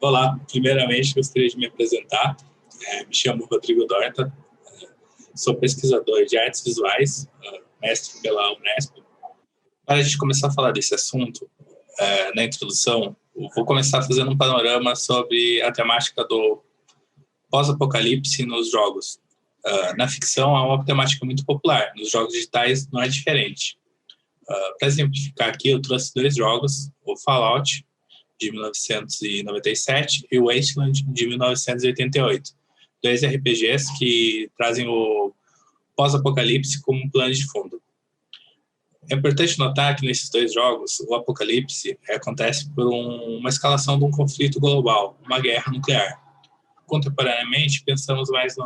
Olá, primeiramente gostaria de me apresentar. Me chamo Rodrigo Dorta, sou pesquisador de artes visuais, mestre pela Unesp. Para a gente começar a falar desse assunto, na introdução, eu vou começar fazendo um panorama sobre a temática do pós-apocalipse nos jogos. Na ficção, é uma temática muito popular, nos jogos digitais não é diferente. Para exemplificar aqui, eu trouxe dois jogos, o Fallout, de 1997, e o Wasteland, de 1988. Dois RPGs que trazem o pós-apocalipse como um plano de fundo. É importante notar que nesses dois jogos, o apocalipse acontece por uma escalação de um conflito global, uma guerra nuclear. Contemporaneamente, pensamos mais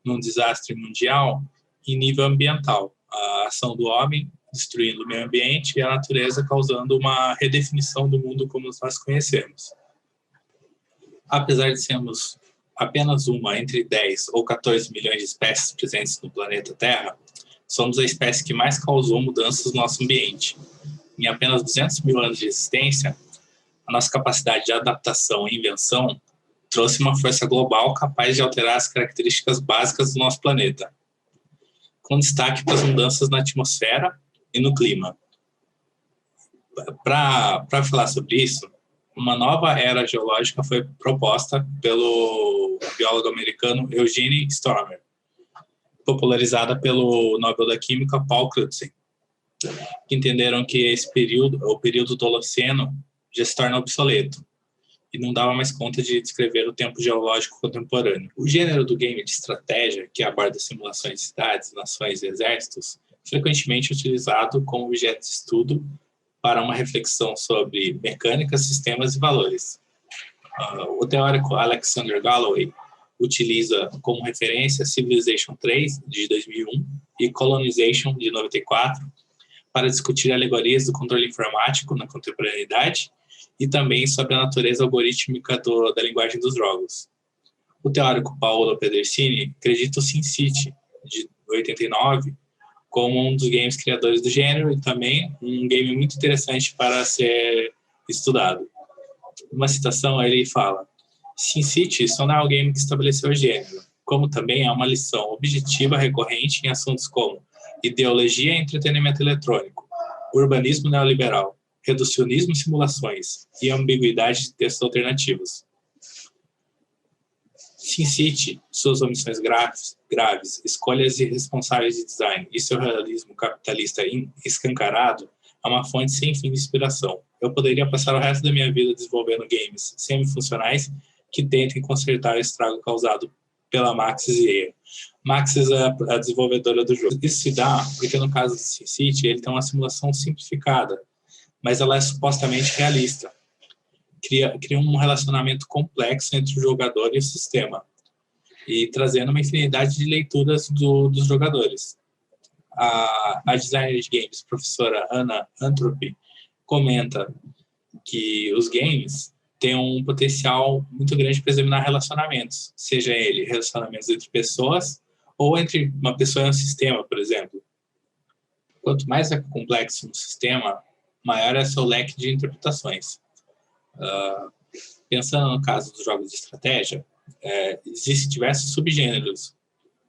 num desastre mundial em nível ambiental, a ação do homem destruindo o meio ambiente e a natureza causando uma redefinição do mundo como nós conhecemos. Apesar de sermos apenas uma entre 10 ou 14 milhões de espécies presentes no planeta Terra, somos a espécie que mais causou mudanças no nosso ambiente. Em apenas 200 mil anos de existência, a nossa capacidade de adaptação e invenção trouxe uma força global capaz de alterar as características básicas do nosso planeta, com destaque para as mudanças na atmosfera e no clima. Para falar sobre isso, uma nova era geológica foi proposta pelo biólogo americano Eugene Stormer, popularizada pelo Nobel da Química Paul Crutzen, que entenderam que esse período, o período do Holoceno, já se torna obsoleto e não dava mais conta de descrever o tempo geológico contemporâneo. O gênero do game de estratégia, que aborda simulações de cidades, nações e exércitos, frequentemente utilizado como objeto de estudo para uma reflexão sobre mecânica, sistemas e valores. O teórico Alexander Galloway utiliza como referência Civilization 3, de 2001, e Colonization, de 94, para discutir alegorias do controle informático na contemporaneidade e também sobre a natureza algorítmica da linguagem dos jogos. O teórico Paolo Pedersini acredita o SimCity, de 89, como um dos games criadores do gênero e também um game muito interessante para ser estudado. Uma citação, ele fala: SimCity só não é o game que estabeleceu o gênero, como também é uma lição objetiva recorrente em assuntos como ideologia e entretenimento eletrônico, urbanismo neoliberal, reducionismo e simulações e ambiguidade de textos alternativos. SimCity, suas omissões graves, escolhas irresponsáveis de design e seu realismo capitalista escancarado é uma fonte sem fim de inspiração. Eu poderia passar o resto da minha vida desenvolvendo games semifuncionais que tentem consertar o estrago causado pela Maxis EA. Maxis é a desenvolvedora do jogo. Isso se dá porque, no caso do SimCity, ele tem uma simulação simplificada, mas ela é supostamente realista. Cria um relacionamento complexo entre o jogador e o sistema, e trazendo uma infinidade de leituras dos jogadores. A designer de games, professora Anna Antropy, comenta que os games têm um potencial muito grande para examinar relacionamentos, seja ele relacionamentos entre pessoas ou entre uma pessoa e um sistema, por exemplo. Quanto mais é complexo um sistema, maior é seu leque de interpretações. Pensando no caso dos jogos de estratégia, existem diversos subgêneros,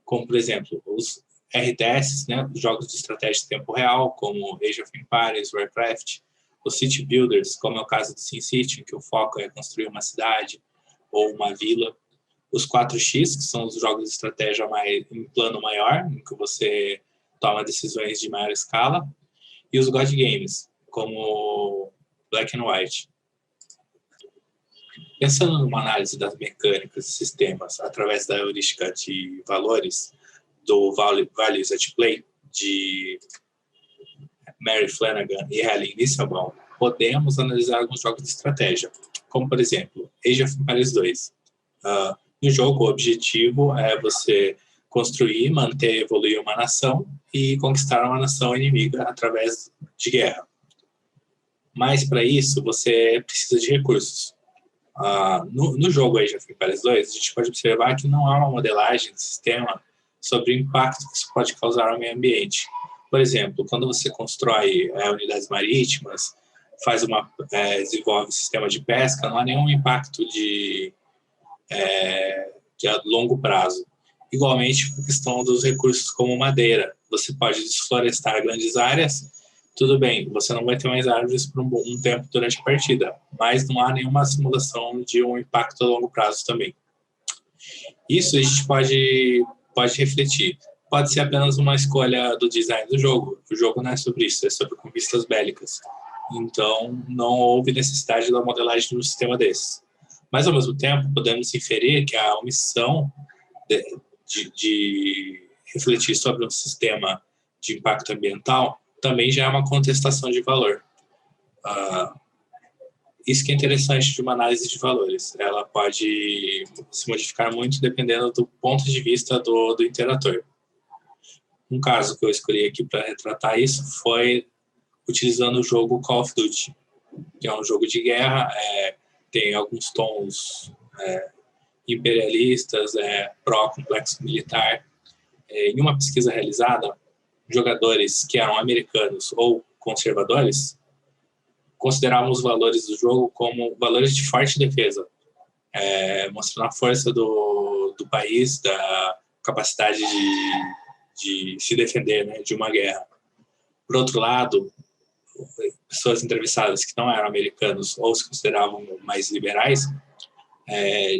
como, por exemplo, os RTS, né, os jogos de estratégia em tempo real, como Age of Empires, Warcraft, os City Builders, como é o caso do SimCity, em que o foco é construir uma cidade ou uma vila, os 4X, que são os jogos de estratégia em plano maior, em que você toma decisões de maior escala, e os God Games, como Black and White. Pensando numa análise das mecânicas e sistemas através da heurística de valores do Values at Play, de Mary Flanagan e Helen Nisselbaum, podemos analisar alguns jogos de estratégia, como, por exemplo, Age of Empires 2. No jogo, o objetivo é você construir, manter e evoluir uma nação e conquistar uma nação inimiga através de guerra. Mas, para isso, você precisa de recursos. No jogo Age of Empires 2, a gente pode observar que não há uma modelagem do sistema sobre o impacto que isso pode causar ao meio ambiente. Por exemplo, quando você constrói unidades marítimas, desenvolve um sistema de pesca, não há nenhum impacto de a longo prazo. Igualmente, a questão dos recursos como madeira. Você pode desflorestar grandes áreas, tudo bem, você não vai ter mais árvores por um tempo durante a partida, mas não há nenhuma simulação de um impacto a longo prazo também. Isso a gente pode refletir. Pode ser apenas uma escolha do design do jogo. O jogo não é sobre isso, é sobre conquistas bélicas. Então, não houve necessidade da modelagem de um sistema desses. Mas, ao mesmo tempo, podemos inferir que a omissão de refletir sobre um sistema de impacto ambiental também já é uma contestação de valor. Isso que é interessante de uma análise de valores. Ela pode se modificar muito dependendo do ponto de vista do interator. Um caso que eu escolhi aqui para retratar isso foi utilizando o jogo Call of Duty, que é um jogo de guerra, tem alguns tons imperialistas, pró-complexo militar. Em uma pesquisa realizada, jogadores que eram americanos ou conservadores consideravam os valores do jogo como valores de forte defesa, mostrando a força do país, da capacidade de se defender, né, de uma guerra. Por outro lado, pessoas entrevistadas que não eram americanos ou se consideravam mais liberais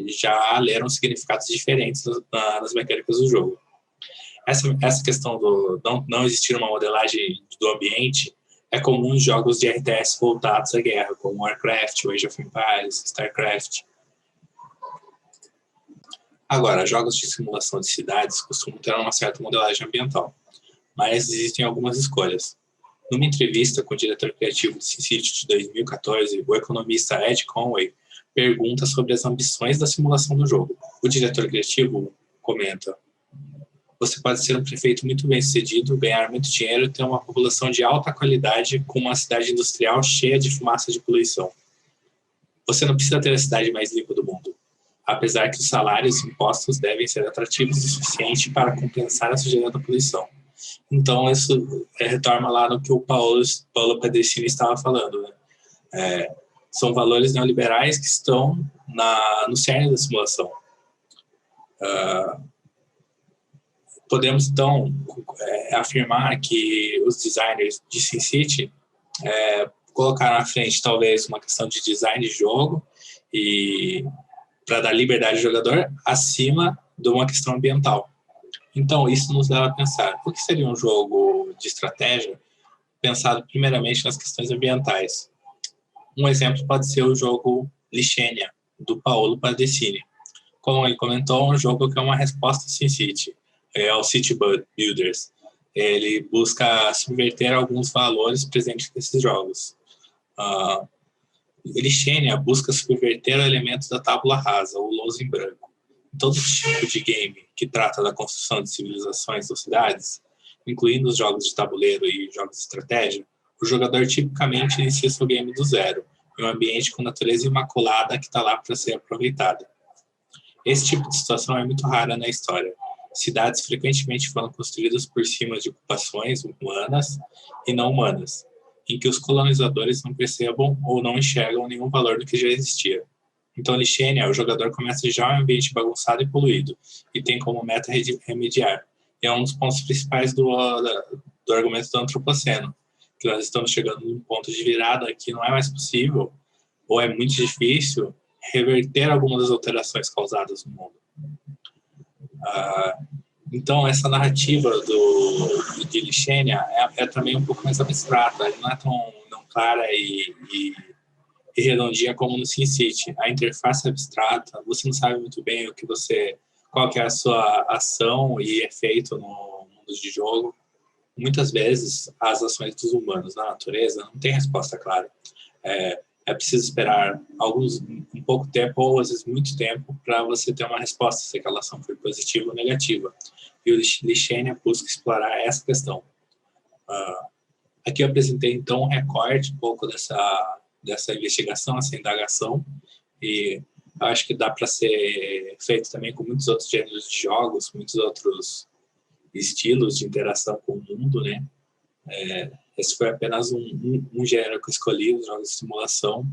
já leram significados diferentes nas mecânicas do jogo. Essa questão do não existir uma modelagem do ambiente é comum em jogos de RTS voltados à guerra, como Warcraft, Age of Empires, StarCraft. Agora, jogos de simulação de cidades costumam ter uma certa modelagem ambiental, mas existem algumas escolhas. Numa entrevista com o diretor criativo de SimCity de 2014, o economista Ed Conway pergunta sobre as ambições da simulação do jogo. O diretor criativo comenta: você pode ser um prefeito muito bem-sucedido, ganhar muito dinheiro e ter uma população de alta qualidade com uma cidade industrial cheia de fumaça de poluição. Você não precisa ter a cidade mais limpa do mundo, apesar que os salários e impostos devem ser atrativos o suficiente para compensar a sujeira da poluição. Então, isso retorna lá no que o Paulo Pedicini estava falando, né? São valores neoliberais que estão no cerne da simulação. Podemos, então, afirmar que os designers de SimCity colocaram à frente, talvez, uma questão de design de jogo e para dar liberdade ao jogador acima de uma questão ambiental. Então, isso nos leva a pensar, o que seria um jogo de estratégia pensado primeiramente nas questões ambientais? Um exemplo pode ser o jogo Lixênia, do Paolo Padecini. Como ele comentou, é um jogo que é uma resposta ao SimCity, ao City Builders. Ele busca subverter alguns valores presentes nesses jogos. Lixênia busca subverter elementos da tábula rasa, ou lousa em branco. Todo tipo de game que trata da construção de civilizações ou cidades, incluindo os jogos de tabuleiro e jogos de estratégia, o jogador tipicamente inicia seu game do zero, em um ambiente com natureza imaculada que está lá para ser aproveitada. Esse tipo de situação é muito rara na história. Cidades frequentemente foram construídas por cima de ocupações humanas e não humanas, em que os colonizadores não percebam ou não enxergam nenhum valor do que já existia. Então, Lixênia, o jogador começa já em um ambiente bagunçado e poluído, e tem como meta remediar. E é um dos pontos principais do argumento do antropoceno, que nós estamos chegando num ponto de virada que não é mais possível, ou é muito difícil, reverter algumas das alterações causadas no mundo. Então, essa narrativa de Lixênia é também um pouco mais abstrata, ela não é tão clara e redondinha como no SimCity. A interface é abstrata, você não sabe muito bem qual que é a sua ação e efeito no mundo de jogo. Muitas vezes, as ações dos humanos na natureza não têm resposta clara. É preciso esperar um pouco tempo, ou às vezes muito tempo, para você ter uma resposta se aquela ação foi positiva ou negativa. E o Lixênia busca explorar essa questão. Aqui eu apresentei, então, um recorte um pouco dessa investigação, essa indagação, e eu acho que dá para ser feito também com muitos outros gêneros de jogos, muitos outros estilos de interação com o mundo, né? Esse foi apenas um gênero que eu escolhi, os jogos de simulação.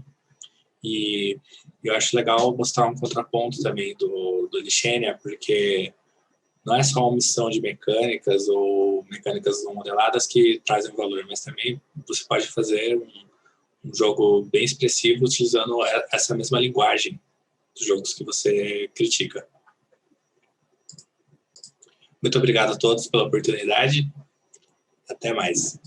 E eu acho legal mostrar um contraponto também do Lixênia, porque não é só uma missão de mecânicas ou mecânicas não modeladas que trazem valor, mas também você pode fazer um jogo bem expressivo utilizando essa mesma linguagem dos jogos que você critica. Muito obrigado a todos pela oportunidade. Até mais.